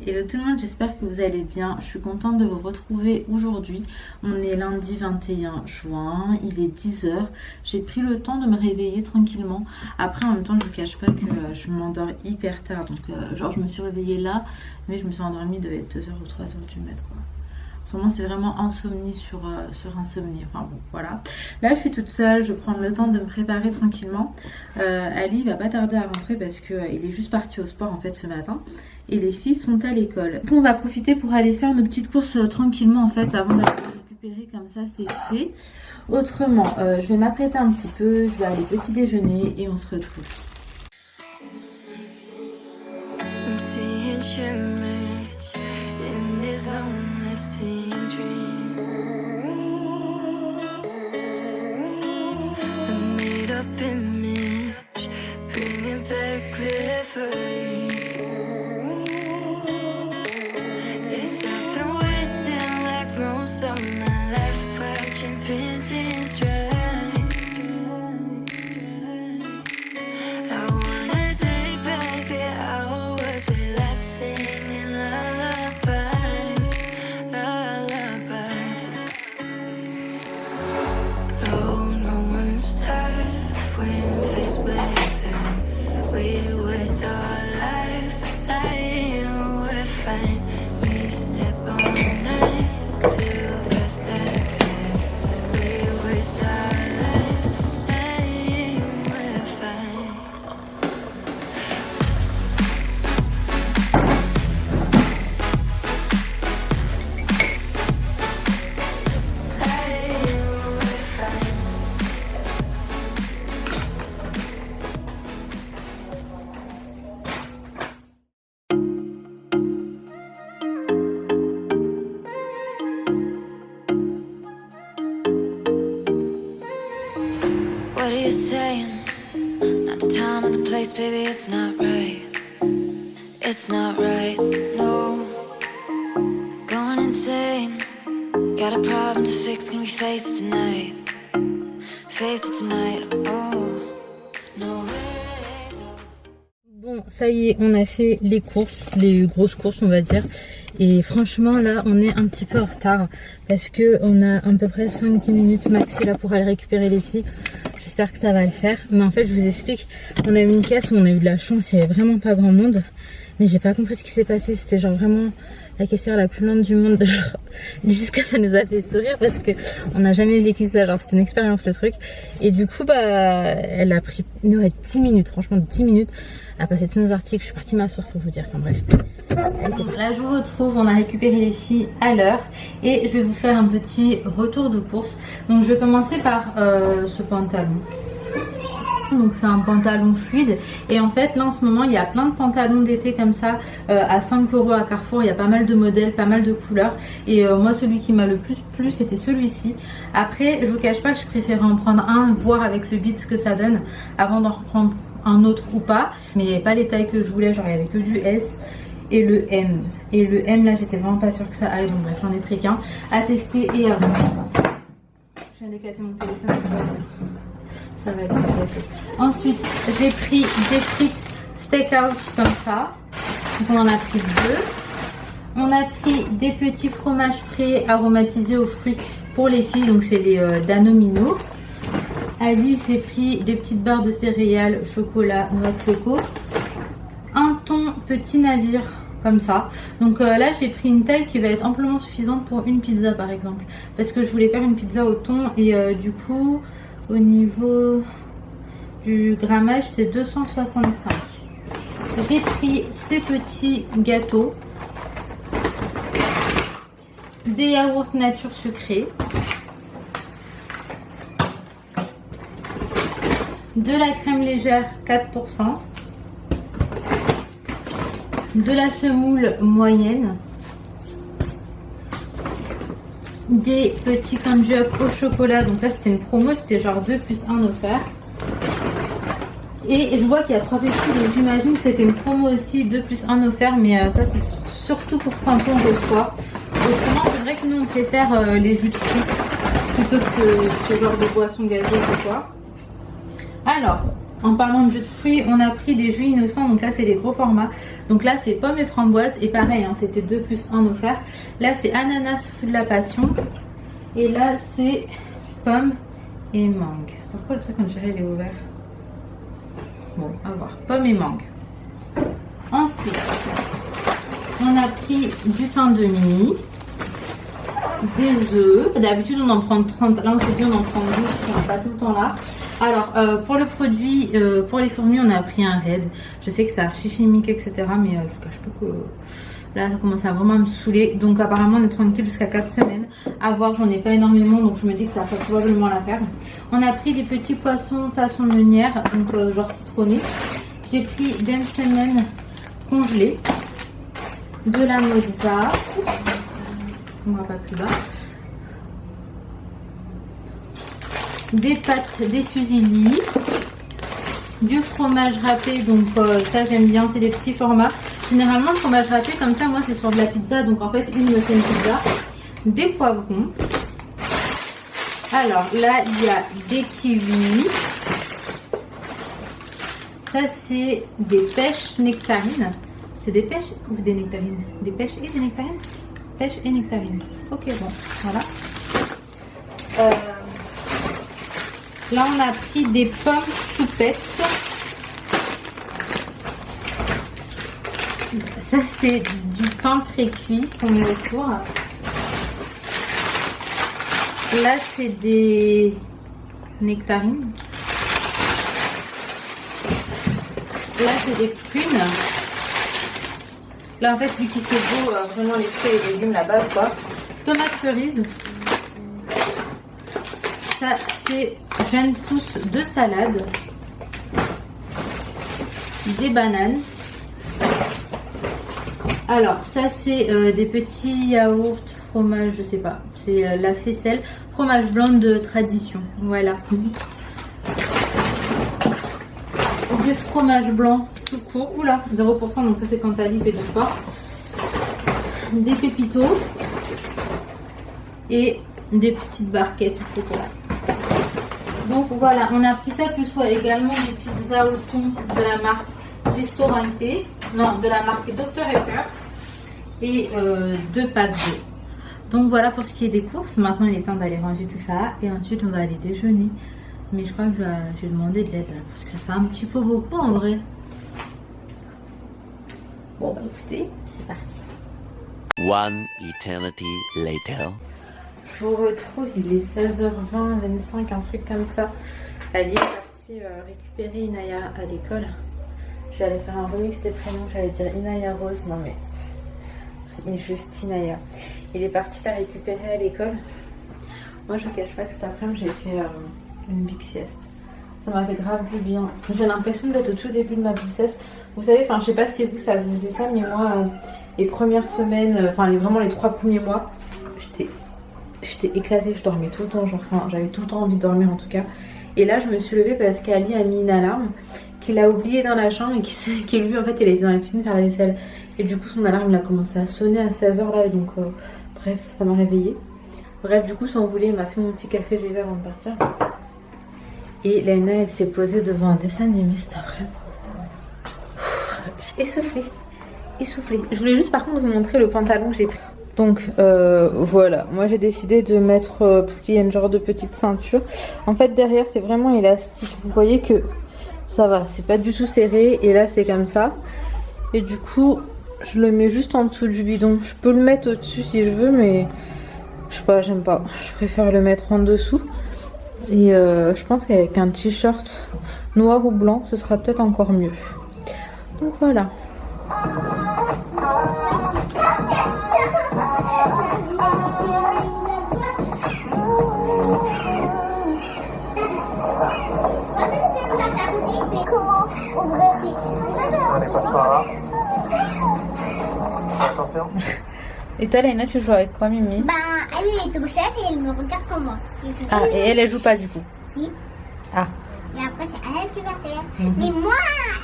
Hello tout le monde, j'espère que vous allez bien. Je suis contente de vous retrouver aujourd'hui. On est lundi 21 juin, il est 10h. J'ai pris le temps de me réveiller tranquillement. Après, en même temps, je vous cache pas que je m'endors hyper tard. Donc, genre, je me suis réveillée là, mais je me suis endormie de 2h ou 3h du mat, quoi. En ce moment, c'est vraiment insomnie sur insomnie. Enfin bon, voilà. Là, je suis toute seule. Je prends le temps de me préparer tranquillement. Ali va pas tarder à rentrer parce qu'il est juste parti au sport en fait ce matin. Et les filles sont à l'école. On va profiter pour aller faire nos petites courses tranquillement en fait avant d'aller récupérer, comme ça c'est fait. Autrement, je vais m'apprêter un petit peu. Je vais aller petit déjeuner et on se retrouve. What are you saying? Not the time or the place, baby, it's not right. It's not right, no. Going insane. Got a problem to fix, can we face it tonight? Face it tonight, oh, no way. Bon, ça y est, on a fait les courses, les grosses courses on va dire. Et franchement là on est un petit peu en retard parce que on a à peu près 5-10 minutes maxi là pour aller récupérer les filles. J'espère que ça va le faire. Mais en fait je vous explique, on a eu une caisse où on a eu de la chance, il n'y avait vraiment pas grand monde. Mais j'ai pas compris ce qui s'est passé, c'était genre vraiment la caissière la plus lente du monde. Genre, jusqu'à ça nous a fait sourire parce que on n'a jamais vécu ça, genre c'était une expérience le truc. Et du coup bah elle a pris 10 minutes, franchement 10 minutes à passer tous nos articles. Je suis partie m'asseoir pour vous dire, enfin bref. Là je vous retrouve, on a récupéré les filles à l'heure et je vais vous faire un petit retour de course. Donc je vais commencer par ce pantalon. Donc c'est un pantalon fluide et en fait là en ce moment il y a plein de pantalons d'été comme ça à 5 € à Carrefour. Il y a pas mal de modèles, pas mal de couleurs et moi celui qui m'a le plus plu c'était celui-ci. Après je vous cache pas que je préférais en prendre un, voir avec le bit ce que ça donne avant d'en reprendre un autre ou pas, mais pas les tailles que je voulais, genre il y avait que du S et le M. Et le M là j'étais vraiment pas sûre que ça aille, donc bref j'en ai pris qu'un à tester et à voir. Je viens d'éclater mon téléphone, ça va aller. Ensuite j'ai pris des frites steakhouse comme ça, donc on en a pris deux. On a pris des petits fromages frais aromatisés aux fruits pour les filles, donc c'est les Danomino. Ali s'est pris des petites barres de céréales, chocolat, noix de coco. Un thon petit navire comme ça. Donc là j'ai pris une taille qui va être amplement suffisante pour une pizza par exemple. Parce que je voulais faire une pizza au thon et du coup au niveau du grammage c'est 265. J'ai pris ces petits gâteaux. Des yaourts nature sucrés. De la crème légère 4%, de la semoule moyenne, des petits candy up au chocolat, donc là c'était une promo, c'était genre 2 + 1 offert. Et je vois qu'il y a 3 petits, donc j'imagine que c'était une promo aussi 2 + 1 offert, mais ça c'est surtout pour quand on reçoit. Autrement c'est vrai que nous on préfère les jus de fruits plutôt que ce genre de boisson gazeuse ou quoi. Alors, En parlant de jus de fruits, on a pris des jus innocents, donc là c'est des gros formats. Donc là c'est pommes et framboises, et pareil, hein, c'était 2 + 1 offert. Là c'est ananas, fruit de la passion, et là c'est pommes et mangue. Pourquoi le truc on dirait il est ouvert? Bon, à voir. Pommes et mangue. Ensuite, on a pris du pain de mie, des œufs. D'habitude on en prend 30, là on s'est dit on en prend 12, on n'est pas tout le temps là. Alors pour le produit, pour les fourmis on a pris un Red. Je sais que c'est archi chimique etc, mais je vous cache pas que là ça commence à vraiment me saouler. Donc apparemment on est tranquille jusqu'à 4 semaines. À voir, j'en ai pas énormément donc je me dis que ça va probablement l'affaire. On a pris des petits poissons façon meunière, donc genre citronné. J'ai pris des semaines congelés, de la mozza, on va pas plus bas. Des pâtes, des fusilli, du fromage râpé, donc ça j'aime bien, c'est des petits formats. Généralement le fromage râpé comme ça, moi c'est sur de la pizza, donc en fait me fait une pizza. Des poivrons. Alors là il y a des kiwis. Ça c'est des pêches nectarines. C'est des pêches ou des nectarines? Des pêches et des nectarines? Pêches et nectarines. Ok bon, voilà. Là, on a pris des pommes soupettes. Ça, c'est du pain pré-cuit qu'on met autour. Là, c'est des nectarines. Là, c'est des prunes. Là, en fait, vu qu'il fait beau, vraiment les fruits et les légumes là-bas, quoi. Tomates cerises. Ça, c'est jeunes pousses de salade, des bananes. Alors ça c'est des petits yaourts, fromage, je sais pas, c'est la faisselle, fromage blanc de tradition, voilà. Du fromage blanc tout court, oula, 0%, donc ça c'est quand Ali fait du sport. Des pépitos et des petites barquettes au chocolat. Donc voilà, on a pris ça plus également des petites aotons de la marque Ristorante, non, de la marque Dr Pepper et 2 packs d'eau. Donc voilà pour ce qui est des courses. Maintenant il est temps d'aller ranger tout ça et ensuite on va aller déjeuner. Mais je crois que je vais demander de l'aide là parce que ça fait un petit peu beaucoup en vrai. Bon bah écoutez, c'est parti. One eternity later. Je vous retrouve, il est 16h20, 25, un truc comme ça. Ali est partie récupérer Inaya à l'école. J'allais faire un remix des prénoms, j'allais dire Inaya Rose, non mais il est juste Inaya. Il est parti la récupérer à l'école. Moi je ne cache pas que cet après-midi j'ai fait une big sieste. Ça m'a fait grave du bien. J'ai l'impression d'être au tout début de ma grossesse. Vous savez, enfin je sais pas si vous ça vous faisait ça, mais moi les premières semaines, enfin vraiment les 3 premiers mois, j'étais éclatée, je dormais tout le temps, genre, enfin, j'avais tout le temps envie de dormir en tout cas. Et là je me suis levée parce qu'Ali a mis une alarme qu'il a oubliée dans la chambre et qui lui en fait il était dans la cuisine faire la vaisselle. Et du coup son alarme il a commencé à sonner à 16h là et donc bref ça m'a réveillée. Bref du coup si on voulait il m'a fait mon petit café GV avant de partir. Et Laina elle s'est posée devant un dessin animé cet après. Essoufflée. Je voulais juste par contre vous montrer le pantalon que j'ai pris. Donc voilà, moi j'ai décidé de mettre, parce qu'il y a une genre de petite ceinture. En fait derrière c'est vraiment élastique, vous voyez que ça va, c'est pas du tout serré. Et là c'est comme ça. Et du coup je le mets juste en dessous du bidon. Je peux le mettre au-dessus si je veux mais je sais pas, j'aime pas. Je préfère le mettre en dessous. Et je pense qu'avec un t-shirt noir ou blanc ce sera peut-être encore mieux. Donc voilà. Allez, passe par là. Attention. Et toi Laina tu joues avec quoi Mimi? Bah elle est au chef et elle me regarde comme moi. Ah et elle joue pas du coup? Si. Ah. Et après c'est elle qui va faire. Mais moi,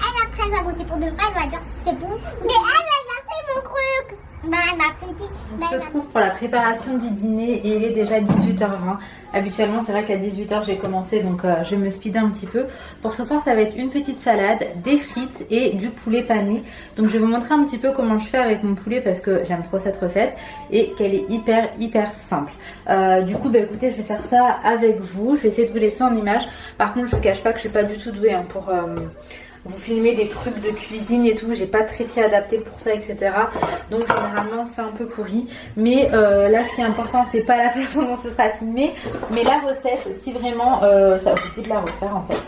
elle après elle va goûter pour de vrai, elle va dire si c'est bon. Mais elle a fait mon truc. On se retrouve pour la préparation du dîner et il est déjà 18h20. Habituellement c'est vrai qu'à 18h j'ai commencé, donc je vais me speeder un petit peu. Pour ce soir ça va être une petite salade, des frites et du poulet pané. Donc je vais vous montrer un petit peu comment je fais avec mon poulet parce que j'aime trop cette recette et qu'elle est hyper simple. Du coup écoutez, je vais faire ça avec vous. Je vais essayer de vous laisser en image. Par contre je vous cache pas que je suis pas du tout douée pour vous filmer des trucs de cuisine et tout, j'ai pas très pied adapté pour ça, etc. Donc généralement c'est un peu pourri. Mais là ce qui est important c'est pas la façon dont ce sera filmé, mais la recette, si vraiment ça vous dit de la refaire en fait.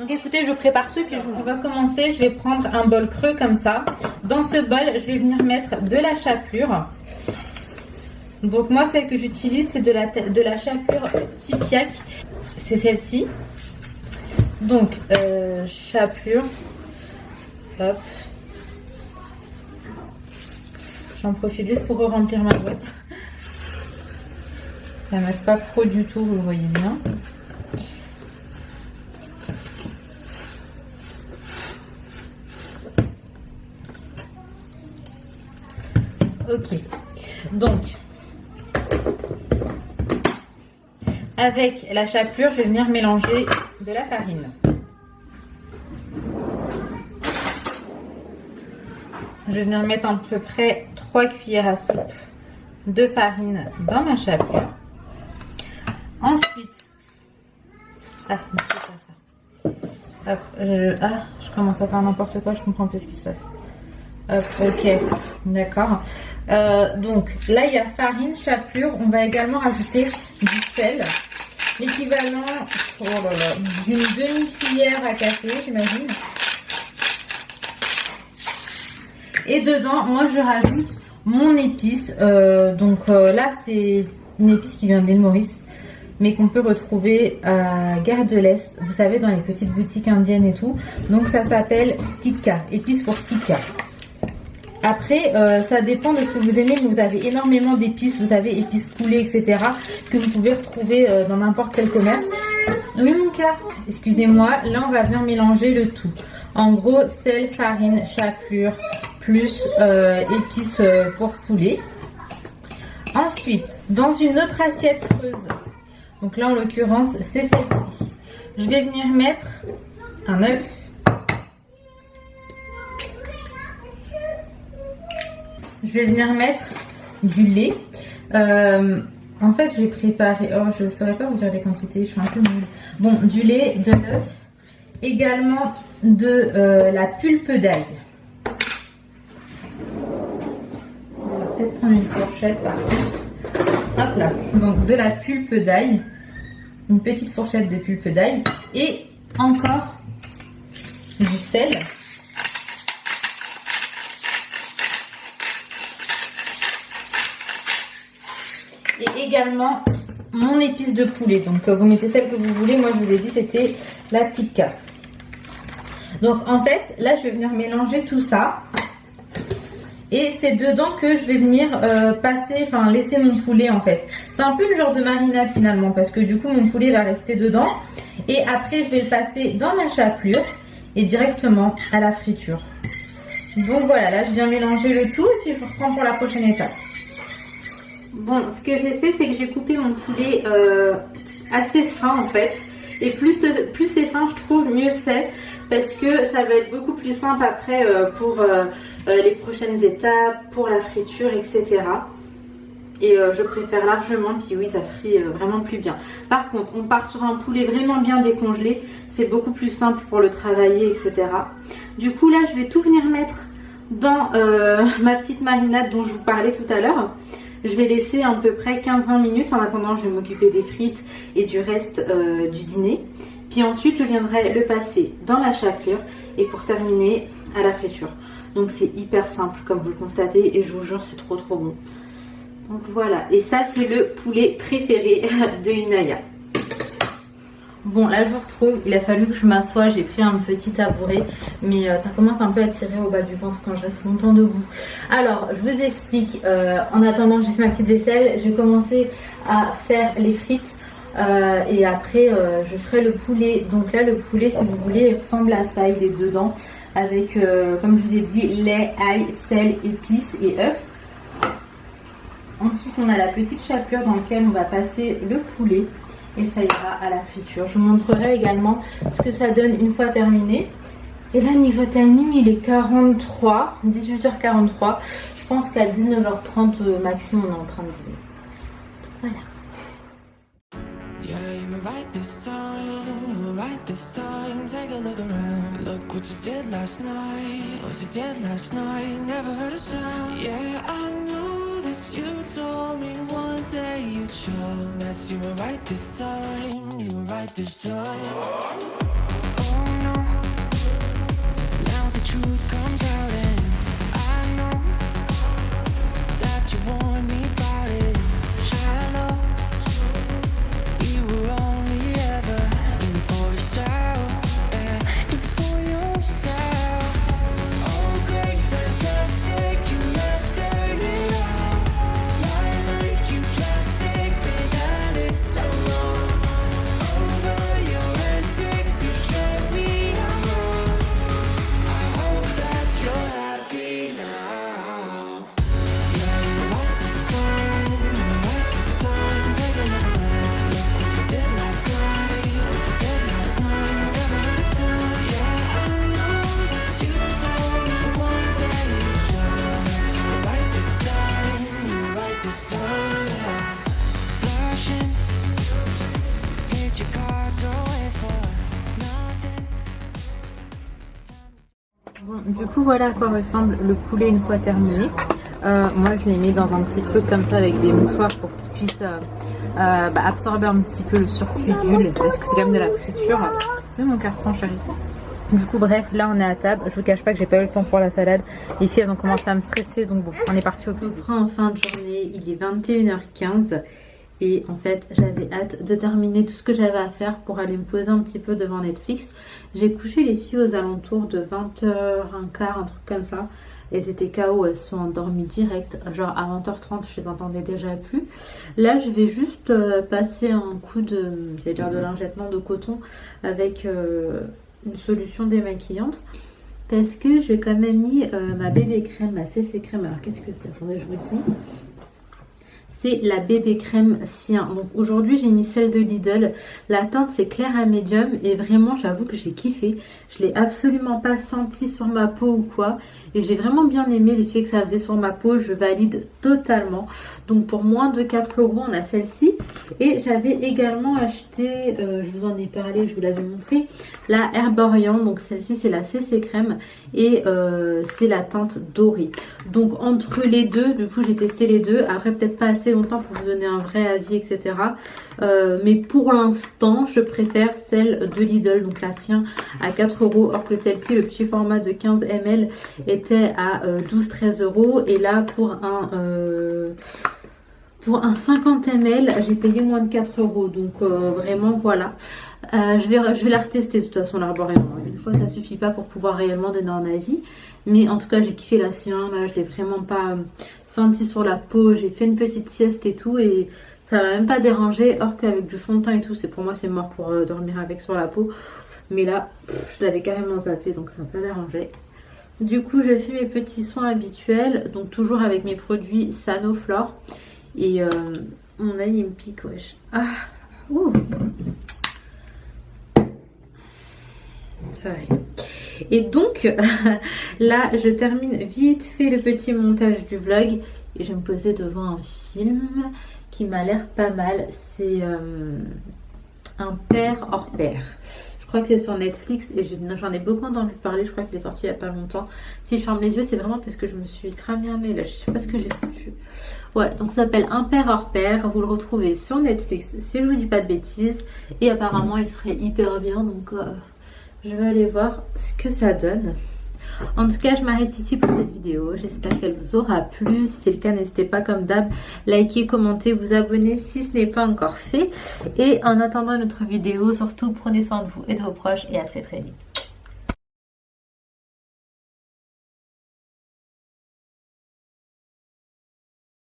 Donc écoutez, je prépare ce, puis on va commencer. Je vais prendre un bol creux comme ça. Dans ce bol je vais venir mettre de la chapelure. Donc moi celle que j'utilise c'est de la chapelure Tipiac, c'est celle-ci. Donc, chapelure, hop, j'en profite juste pour remplir ma boîte. Ça ne marche pas trop du tout, vous le voyez bien. Ok, donc, avec la chapelure, je vais venir mélanger de la farine. Je vais venir mettre à peu près 3 cuillères à soupe de farine dans ma chapelure. Ensuite, c'est pas ça. Hop, je commence à faire n'importe quoi, je comprends plus ce qui se passe. Hop, ok, d'accord. Donc là il y a farine, chapelure, on va également rajouter du sel. L'équivalent d'une demi-cuillère à café, j'imagine. Et dedans, moi, je rajoute mon épice. Là, c'est une épice qui vient de l'île Maurice, mais qu'on peut retrouver à Gare de l'Est. Vous savez, dans les petites boutiques indiennes et tout. Donc, ça s'appelle tikka, épice pour tikka. Après, ça dépend de ce que vous aimez, mais vous avez énormément d'épices, vous avez épices poulet, etc. que vous pouvez retrouver dans n'importe quel commerce. Oui, mon cœur. Excusez-moi, là, on va venir mélanger le tout. En gros, sel, farine, chapelure, plus épices pour poulet. Ensuite, dans une autre assiette creuse, donc là, en l'occurrence, c'est celle-ci. Je vais venir mettre un œuf. Je vais venir mettre du lait. En fait, j'ai préparé... Oh, je ne saurais pas vous dire les quantités, je suis un peu nulle. Bon, du lait, de l'œuf. Également de la pulpe d'ail. On va peut-être prendre une fourchette par contre. Hop là. Donc, de la pulpe d'ail. Une petite fourchette de pulpe d'ail. Et encore du sel. Et également mon épice de poulet. Donc vous mettez celle que vous voulez. Moi je vous ai dit c'était la tikka. Donc en fait là je vais venir mélanger tout ça. Et c'est dedans que je vais venir laisser mon poulet en fait. C'est un peu le genre de marinade finalement. Parce que du coup mon poulet va rester dedans. Et après je vais le passer dans ma chapelure. Et directement à la friture. Donc voilà, là je viens mélanger le tout. Et puis je reprends pour la prochaine étape. Bon, ce que j'ai fait, c'est que j'ai coupé mon poulet assez fin en fait. Et plus c'est fin, je trouve, mieux c'est. Parce que ça va être beaucoup plus simple après pour les prochaines étapes, pour la friture, etc. Et je préfère largement, puis oui, ça frit vraiment plus bien. Par contre, on part sur un poulet vraiment bien décongelé. C'est beaucoup plus simple pour le travailler, etc. Du coup, là, je vais tout venir mettre dans ma petite marinade dont je vous parlais tout à l'heure. Je vais laisser à peu près 15-20 minutes. En attendant, je vais m'occuper des frites et du reste du dîner. Puis ensuite, je viendrai le passer dans la chapelure et pour terminer à la friture. Donc c'est hyper simple comme vous le constatez et je vous jure, c'est trop bon. Donc voilà, et ça c'est le poulet préféré de Inaya. Bon, là je vous retrouve, il a fallu que je m'assoie, j'ai pris un petit tabouret, mais ça commence un peu à tirer au bas du ventre quand je reste longtemps debout. Alors, je vous explique, en attendant j'ai fait ma petite vaisselle, j'ai commencé à faire les frites et après je ferai le poulet. Donc là le poulet, si vous voulez, il ressemble à ça, il est dedans avec, comme je vous ai dit, lait, ail, sel, épices et œufs. Ensuite, on a la petite chapelure dans laquelle on va passer le poulet et ça ira à la friture. Je vous montrerai également ce que ça donne une fois terminé. Et là, niveau timing, il est 18h43. Je pense qu'à 19h30 maximum, on est en train de dîner. Voilà. Yeah, you were right this time, you were right this time. Take a look around, look what you did last night. What you did last night, never heard a sound. Yeah, I know that you told me one day you'd show that you were right this time, you were right this time. Oh no, now the truth comes out and I know that you want me about it. Shallow, you were only ever in for yourself, yeah, in for yourself. Oh great, fantastic, you mastered it all. Lying like you plastic, been at it so long. Over your antics, you showed me I'm wrong. I hope that you're happy now. Yeah, you were right this time, you were right this time. Take a look around, look what you did last night. What you did last night, never heard a sound. Yeah, I know that you told me one day you'd show that you were right this time, you were right this time, yeah. Blushing, hit your cards away for nothing. Bon, du coup, voilà à quoi ressemble le poulet une fois terminé. Moi, je l'ai mis dans un petit truc comme ça avec des mouchoirs pour qu'il puisse absorber un petit peu le surplus d'huile parce que c'est quand même de la friture. Mais mon carton, chérie. Du coup, bref, là on est à table. Je vous cache pas que j'ai pas eu le temps pour la salade. Les filles elles ont commencé à me stresser, donc bon, on est parti au plus vite. En fin de journée, il est 21h15 et en fait, j'avais hâte de terminer tout ce que j'avais à faire pour aller me poser un petit peu devant Netflix. J'ai couché les filles aux alentours de 20h15, un truc comme ça. Elles étaient KO, elles se sont endormies direct. Genre à 20h30, je les entendais déjà plus. Là, je vais juste passer un coup de, j'allais dire de lingette, non, de coton avec une solution démaquillante. Parce que j'ai quand même mis ma bébé crème, ma CC crème. Alors qu'est-ce que c'est? Attendez, je vous dis. C'est la bébé crème Sien. Donc aujourd'hui j'ai mis celle de Lidl. La teinte c'est clair à médium et vraiment j'avoue que j'ai kiffé. Je l'ai absolument pas senti sur ma peau ou quoi. Et j'ai vraiment bien aimé l'effet que ça faisait sur ma peau. Je valide totalement. Donc pour moins de 4 € on a celle-ci. Et j'avais également acheté, je vous en ai parlé, je vous l'avais montré, la Herborian. Donc celle-ci c'est la CC crème et c'est la teinte dorée. Donc entre les deux, du coup j'ai testé les deux. Après peut-être pas assez longtemps pour vous donner un vrai avis, etc. Mais pour l'instant je préfère celle de Lidl, donc la Sien à 4 €, or que celle-ci, le petit format de 15 ml était à 12-13 € et là pour un 50 ml j'ai payé moins de 4 €. Donc vraiment voilà. Je vais la retester de toute façon l'Herborian. Une fois ça suffit pas pour pouvoir réellement donner un avis. Mais en tout cas j'ai kiffé la Sien. Là je l'ai vraiment pas senti sur la peau. J'ai fait une petite sieste et tout et ça m'a même pas dérangé. Or qu'avec du fond de teint et tout, pour moi c'est mort pour dormir avec sur la peau. Mais là je l'avais carrément zappé donc ça m'a pas dérangé. Du coup je fais mes petits soins habituels. Donc toujours avec mes produits Sanoflore. Et mon œil il me pique, wesh. Ah, ouh. Ça va aller. Et donc là je termine vite fait le petit montage du vlog et je vais me poser devant un film qui m'a l'air pas mal. C'est Un père hors pair. Je crois que c'est sur Netflix et j'en ai beaucoup entendu parler. Je crois qu'il est sorti il y a pas longtemps. Si je ferme les yeux c'est vraiment parce que je me suis cramé un nez là. Je sais pas ce que j'ai foutu. Ouais, donc ça s'appelle Un père hors pair. Vous le retrouvez sur Netflix si je vous dis pas de bêtises. Et apparemment il serait hyper bien, donc je vais aller voir ce que ça donne. En tout cas je m'arrête ici pour cette vidéo. J'espère qu'elle vous aura plu. Si c'est le cas, n'hésitez pas comme d'hab, liker, commenter, vous abonner si ce n'est pas encore fait. Et en attendant une autre vidéo, surtout prenez soin de vous et de vos proches et à très très vite.